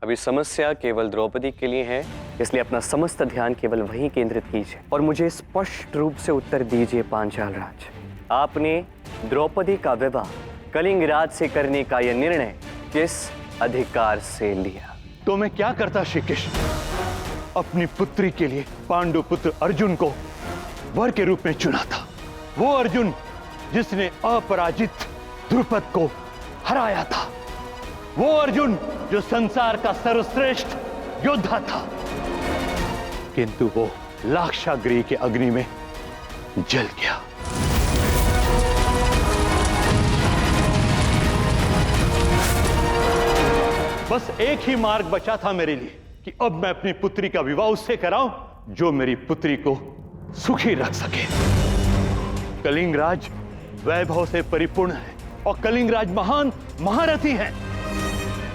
अभी समस्या केवल द्रौपदी के लिए है, इसलिए अपना समस्त ध्यान केवल वहीं केंद्रित कीजिए और मुझे स्पष्ट रूप से उत्तर दीजिए पांचाल राज। आपने द्रौपदी का विवाह कलिंग राज से करने का यह निर्णय किस अधिकार से लिया? तो मैं क्या करता श्री कृष्ण? अपनी पुत्री के लिए पांडु पुत्र अर्जुन को वर के रूप में चुना था। वो अर्जुन जिसने अपराजित द्रुपद को हराया था। वो अर्जुन जो संसार का सर्वश्रेष्ठ योद्धा था, किंतु वो लाक्षागृह के अग्नि में जल गया। बस एक ही मार्ग बचा था मेरे लिए कि अब मैं अपनी पुत्री का विवाह उससे कराऊं जो मेरी पुत्री को सुखी रख सके। कलिंगराज वैभव से परिपूर्ण है और कलिंगराज महान महारथी है।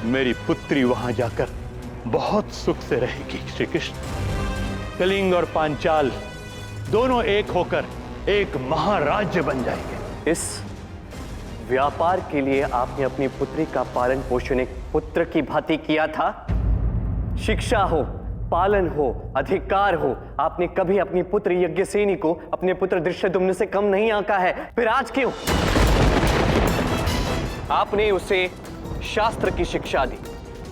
मेरी पुत्री वहां जाकर बहुत सुख से रहेगी श्री कृष्ण। कलिंग और पांचाल दोनों एक होकर एक महाराज्य बन जाएंगे। इस व्यापार के लिए आपने अपनी पुत्री का पालन पोषण एक पुत्र की भांति किया था। शिक्षा हो, पालन हो, अधिकार हो, आपने कभी अपनी पुत्र यज्ञसेनी को अपने पुत्र धृष्टद्युम्न से कम नहीं आंका है। फिर आज क्यों? आपने उसे शास्त्र की शिक्षा दी,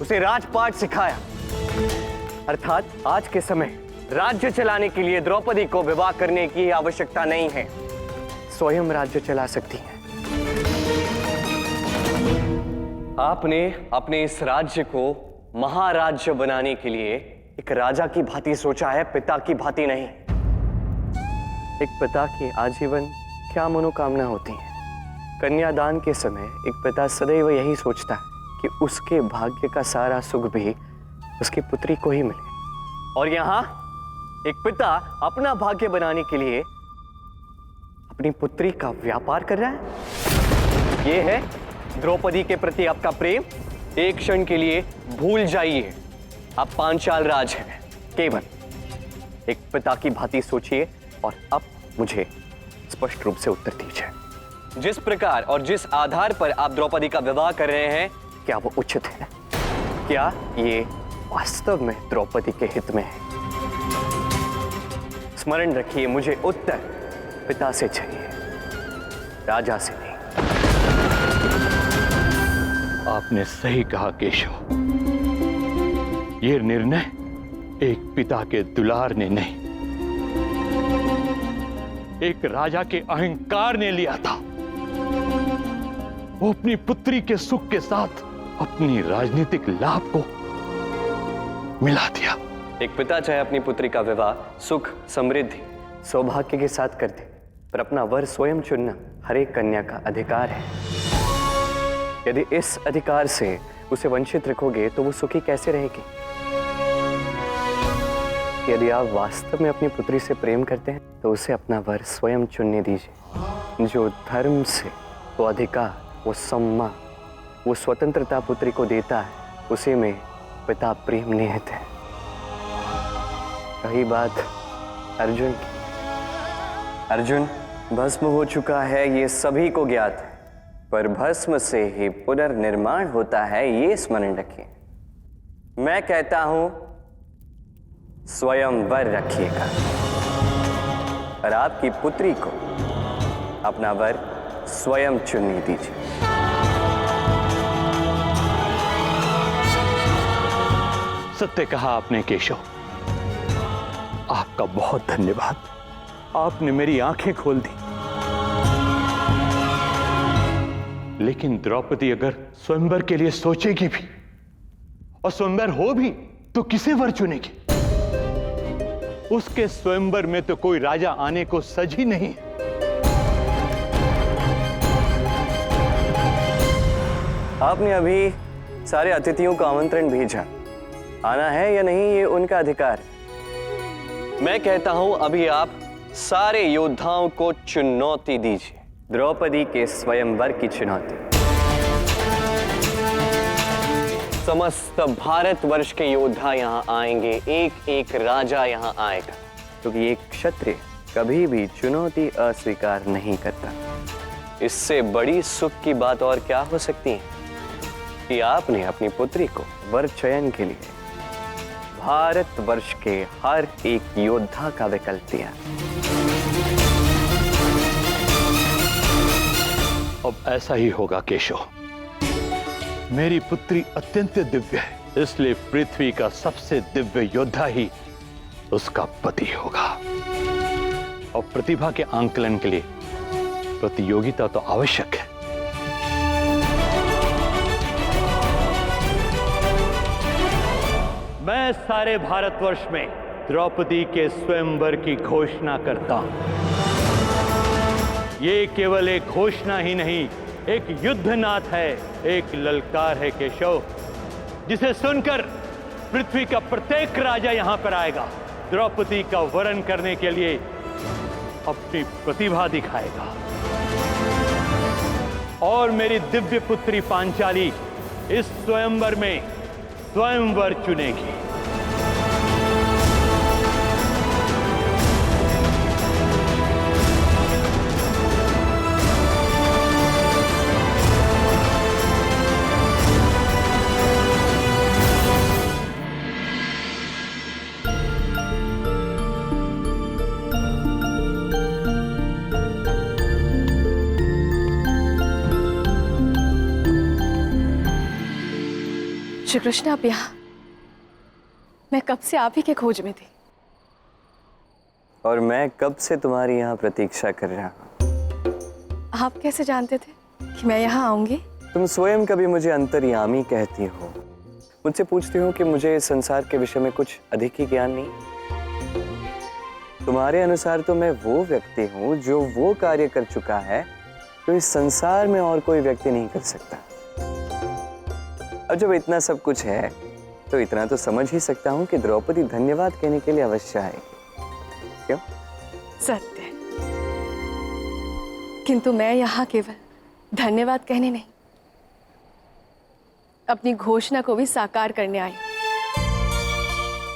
उसे राजपाट सिखाया। अर्थात आज के समय राज्य चलाने के लिए द्रौपदी को विवाह करने की आवश्यकता नहीं है, स्वयं राज्य चला सकती है। आपने अपने इस राज्य को महाराज्य बनाने के लिए एक राजा की भांति सोचा है, पिता की भांति नहीं। एक पिता की आजीवन क्या मनोकामना होती है? कन्यादान के समय एक पिता सदैव यही सोचता है कि उसके भाग्य का सारा सुख भी उसकी पुत्री को ही मिले। और यहां एक पिता अपना भाग्य बनाने के लिए अपनी पुत्री का व्यापार कर रहा है। यह है द्रौपदी के प्रति आपका प्रेम। एक क्षण के लिए भूल जाइए आप पांचाल राज हैं। केवल एक पिता की भांति सोचिए और अब मुझे स्पष्ट रूप से उत्तर दीजिए। जिस प्रकार और जिस आधार पर आप द्रौपदी का विवाह कर रहे हैं, क्या वो उचित है? क्या ये वास्तव में द्रौपदी के हित में है? स्मरण रखिए, मुझे उत्तर पिता से चाहिए, राजा से नहीं। आपने सही कहा केशव। यह निर्णय एक पिता के दुलार ने नहीं, एक राजा के अहंकार ने लिया था। वो अपनी पुत्री के सुख के साथ अपनी राजनीतिक लाभ को मिला दिया। एक पिता चाहे अपनी पुत्री का विवाह सुख, समृद्धि, सौभाग्य के साथ कर दे, पर अपना वर स्वयं चुनना हर एक कन्या का अधिकार है। यदि इस अधिकार से उसे वंचित रखोगे तो वो सुखी कैसे रहेगी? यदि आप वास्तव में अपनी पुत्री से प्रेम करते हैं तो उसे अपना वर स्वयं चुनने दीजिए। जो धर्म से, वो अधिकार, वो सम्मान, वो स्वतंत्रता पुत्री को देता है, उसी में पिता प्रेम निहित है। रही बात अर्जुन की, अर्जुन भस्म हो चुका है, ये सभी को ज्ञात है, पर भस्म से ही पुनर्निर्माण होता है, ये स्मरण रखिए। मैं कहता हूं स्वयं वर रखिएगा और आपकी पुत्री को अपना वर स्वयं चुनने दीजिए। सत्य कहा आपने केशव। आपका बहुत धन्यवाद। आपने मेरी आंखें खोल दी। लेकिन द्रौपदी अगर स्वयंवर के लिए सोचेगी भी और स्वयंवर हो भी तो किसे वर चुनेगी? उसके स्वयंवर में तो कोई राजा आने को सज ही नहीं। आपने अभी सारे अतिथियों को आमंत्रण भेजा, आना है या नहीं ये उनका अधिकार। मैं कहता हूं अभी आप सारे योद्धाओं को चुनौती दीजिए, द्रौपदी के स्वयंवर की चुनौती। समस्त भारतवर्ष के योद्धा यहां आएंगे, एक एक राजा यहां आएगा, क्योंकि एक क्षत्रिय कभी भी चुनौती अस्वीकार नहीं करता। इससे बड़ी सुख की बात और क्या हो सकती है? कि आपने अपनी पुत्री को वर चयन के लिए भारतवर्ष के हर एक योद्धा का विकल्प दिया। अब ऐसा ही होगा केशव। मेरी पुत्री अत्यंत दिव्य है, इसलिए पृथ्वी का सबसे दिव्य योद्धा ही उसका पति होगा। और प्रतिभा के आंकलन के लिए प्रतियोगिता तो आवश्यक है। मैं सारे भारतवर्ष में द्रौपदी के स्वयंवर की घोषणा करता हूं। ये केवल एक घोषणा ही नहीं, एक युद्धनाद है, एक ललकार है केशव, जिसे सुनकर पृथ्वी का प्रत्येक राजा यहां पर आएगा, द्रौपदी का वरण करने के लिए अपनी प्रतिभा दिखाएगा और मेरी दिव्य पुत्री पांचाली इस स्वयंवर में स्वयंवर चुनेगी। श्री कृष्ण, आप यहाँ? मैं कब से आप ही के खोज में थी। और मैं कब से तुम्हारी यहाँ प्रतीक्षा कर रहा हूँ। आप कैसे जानते थे कि मैं यहाँ आऊंगी? तुम स्वयं कभी मुझे अंतर्यामी कहती हो, मुझसे पूछती हो कि मुझे इस संसार के विषय में कुछ अधिक ही ज्ञान नहीं। तुम्हारे अनुसार तो मैं वो व्यक्ति हूँ जो वो कार्य कर चुका है जो इस संसार में और कोई व्यक्ति नहीं कर सकता। और जब इतना सब कुछ है तो इतना तो समझ ही सकता हूं कि द्रौपदी धन्यवाद कहने के लिए अवश्य आएगी। क्यों? सत्य। किंतु मैं यहाँ केवल धन्यवाद कहने नहीं, अपनी घोषणा को भी साकार करने आई।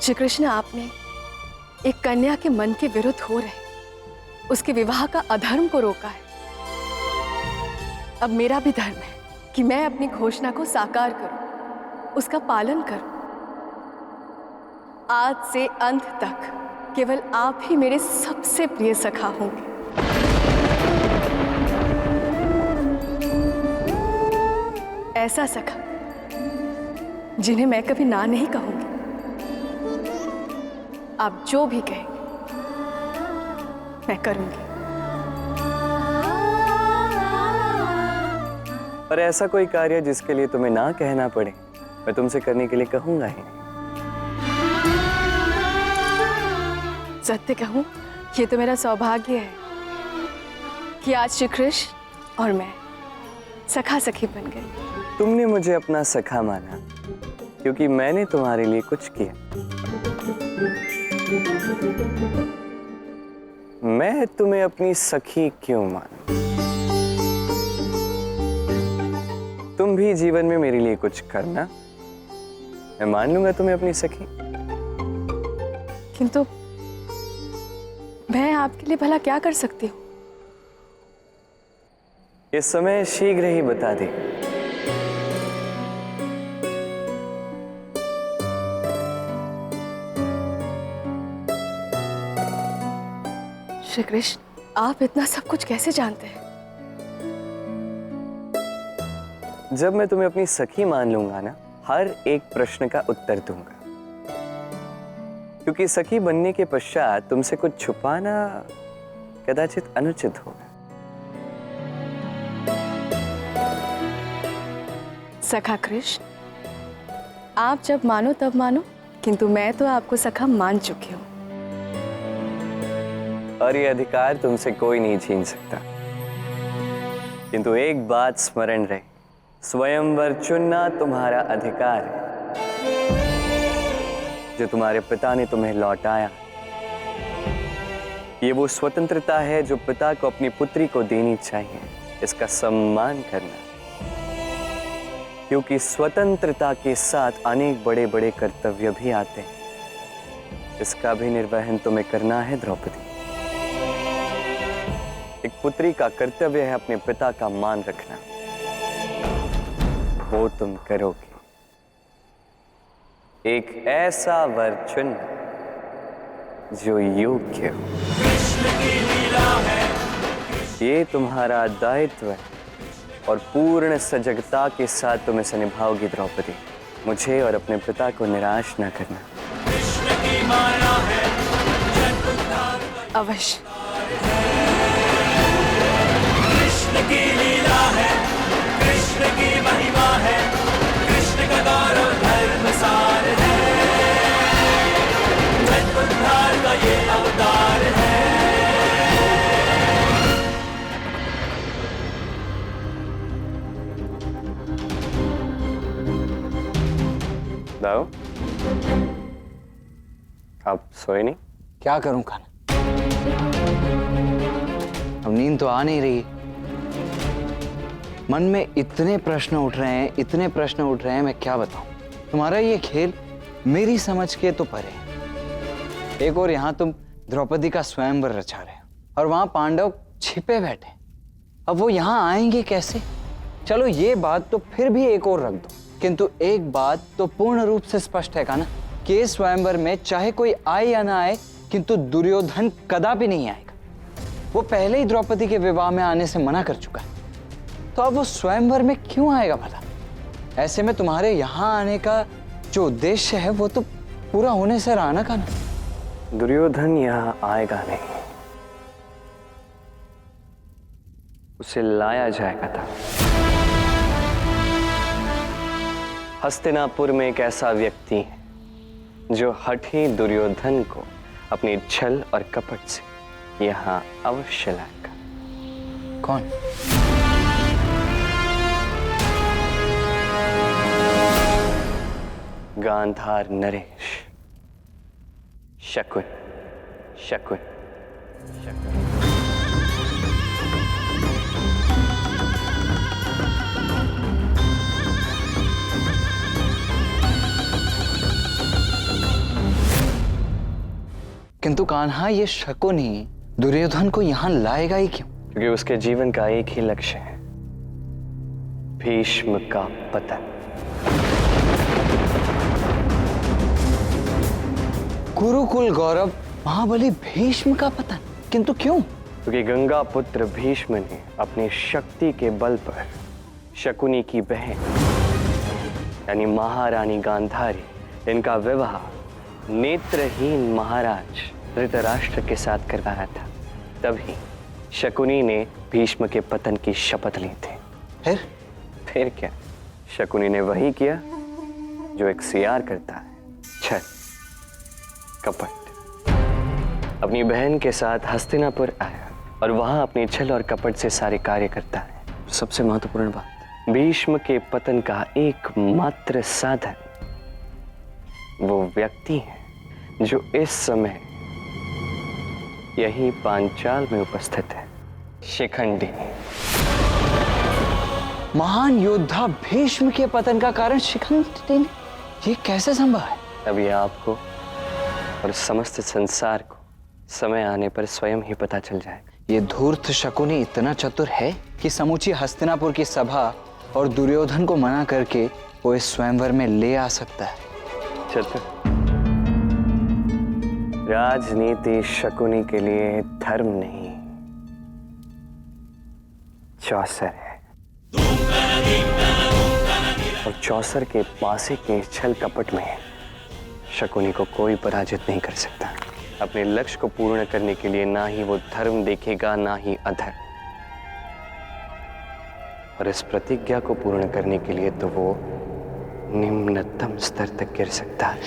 श्री कृष्ण, आपने एक कन्या के मन के विरुद्ध हो रहे उसके विवाह का अधर्म को रोका है। अब मेरा भी धर्म है कि मैं अपनी घोषणा को साकार करूं, उसका पालन करूं। आज से अंत तक केवल आप ही मेरे सबसे प्रिय सखा होंगे। ऐसा सखा जिन्हें मैं कभी ना नहीं कहूंगी। आप जो भी कहेंगे मैं करूंगी। पर ऐसा कोई कार्य जिसके लिए तुम्हें ना कहना पड़े, मैं तुमसे करने के लिए कहूंगा ही। सत्य कहूं, ये तो मेरा सौभाग्य है कि आज श्री कृष्ण और मैं सखा सखी बन गए। तुमने मुझे अपना सखा माना क्योंकि मैंने तुम्हारे लिए कुछ किया। मैं तुम्हें अपनी सखी क्यों मानूं? तुम भी जीवन में मेरे लिए कुछ करना, मैं मान लूंगा तुम्हें अपनी सखी। किंतु मैं आपके लिए भला क्या कर सकती हूँ? ये समय शीघ्र ही बता दे। श्री कृष्ण, आप इतना सब कुछ कैसे जानते हैं? जब मैं तुम्हें अपनी सखी मान लूंगा ना, हर एक प्रश्न का उत्तर दूंगा। क्योंकि सखी बनने के पश्चात तुमसे कुछ छुपाना कदाचित अनुचित होगा। सखा कृष्ण, आप जब मानो तब मानो, किंतु मैं तो आपको सखा मान चुकी हूं। और ये अधिकार तुमसे कोई नहीं छीन सकता। किंतु एक बात स्मरण रहे, स्वयंवर चुनना तुम्हारा अधिकार है, जो तुम्हारे पिता ने तुम्हें लौटाया। ये वो स्वतंत्रता है जो पिता को अपनी पुत्री को देनी चाहिए। इसका सम्मान करना, क्योंकि स्वतंत्रता के साथ अनेक बड़े बड़े कर्तव्य भी आते हैं। इसका भी निर्वहन तुम्हें करना है द्रौपदी। एक पुत्री का कर्तव्य है अपने पिता का मान रखना। वो तुम करोगे। एक ऐसा वर चुनना जो योग्य हो। ये तुम्हारा दायित्व है और पूर्ण सजगता के साथ तुम इसे निभाओगी द्रौपदी। मुझे और अपने पिता को निराश न करना। अवश्य। कृष्ण की लीला है, कृष्ण की महिमा है, कृष्ण का गौरव धर्म सार है, जन उद्धार का ये अवतार है। दाऊ, आप सोए नहीं? क्या करूं खाना, अब नींद तो आ नहीं रही। मन में इतने प्रश्न उठ रहे हैं, इतने प्रश्न उठ रहे हैं, मैं क्या बताऊं। तुम्हारा ये खेल मेरी समझ के तो परे है। एक और यहाँ तुम द्रौपदी का स्वयंवर रचा रहे हो और वहां पांडव छिपे बैठे। अब वो यहाँ आएंगे कैसे? चलो ये बात तो फिर भी एक और रख दो, किंतु एक बात तो पूर्ण रूप से स्पष्ट है ना कि स्वयंवर में चाहे कोई आए या ना आए, किंतु दुर्योधन कदापि नहीं आएगा। वो पहले ही द्रौपदी के विवाह में आने से मना कर चुका है, तो अब वो स्वयंवर में क्यों आएगा भला? ऐसे में तुम्हारे यहां आने का जो उद्देश्य है वो तो पूरा होने से रहा ना खाना। दुर्योधन यहाँ आएगा नहीं, उसे लाया जाएगा था। हस्तिनापुर में एक ऐसा व्यक्ति है जो हठी दुर्योधन को अपनी छल और कपट से यहाँ अवश्य लाएगा। कौन? गांधार नरेश, शकुन। शकुन शकुन किंतु कान्हा, ये शकुन ही दुर्योधन को यहां लाएगा ही क्यों? क्योंकि उसके जीवन का एक ही लक्ष्य है, भीष्म का पतन। कुरुकुल गौरव महाबली भीष्म का पतन, किंतु क्यों? क्योंकि गंगा पुत्र भीष्म ने अपनी शक्ति के बल पर शकुनी की बहन यानी महारानी गांधारी, इनका विवाह नेत्रहीन महाराज धृतराष्ट्र के साथ करवाया था। तभी शकुनी ने भीष्म के पतन की शपथ ली थी। फिर क्या? शकुनी ने वही किया जो एक सियार करता है, छल कपट। अपनी बहन के साथ हस्तिनापुर आया और वहां अपनी छल और कपट से सारे कार्य करता है। सबसे महत्वपूर्ण बात, भीष्म के पतन का एकमात्र साधन वो व्यक्ति है जो इस समय यही पांचाल में उपस्थित है, शिखंडी। महान योद्धा भीष्म के पतन का कारण शिखंडी ने, ये कैसे संभव है? अभी आपको और समस्त संसार को समय आने पर स्वयं ही पता चल जाएगा। ये धूर्त शकुनी इतना चतुर है कि समूची हस्तिनापुर की सभा और दुर्योधन को मना करके वो इस स्वयंवर में ले आ सकता है। चतुर? राजनीति शकुनी के लिए धर्म नहीं, चौसर है। और चौसर के पासे के छल कपट में शकुनी को कोई पराजित नहीं कर सकता। अपने लक्ष्य को पूर्ण करने के लिए ना ही वो धर्म देखेगा, ना ही अधर्म। और इस प्रतिज्ञा को पूर्ण करने के लिए तो वो निम्नतम स्तर तक गिर सकता है।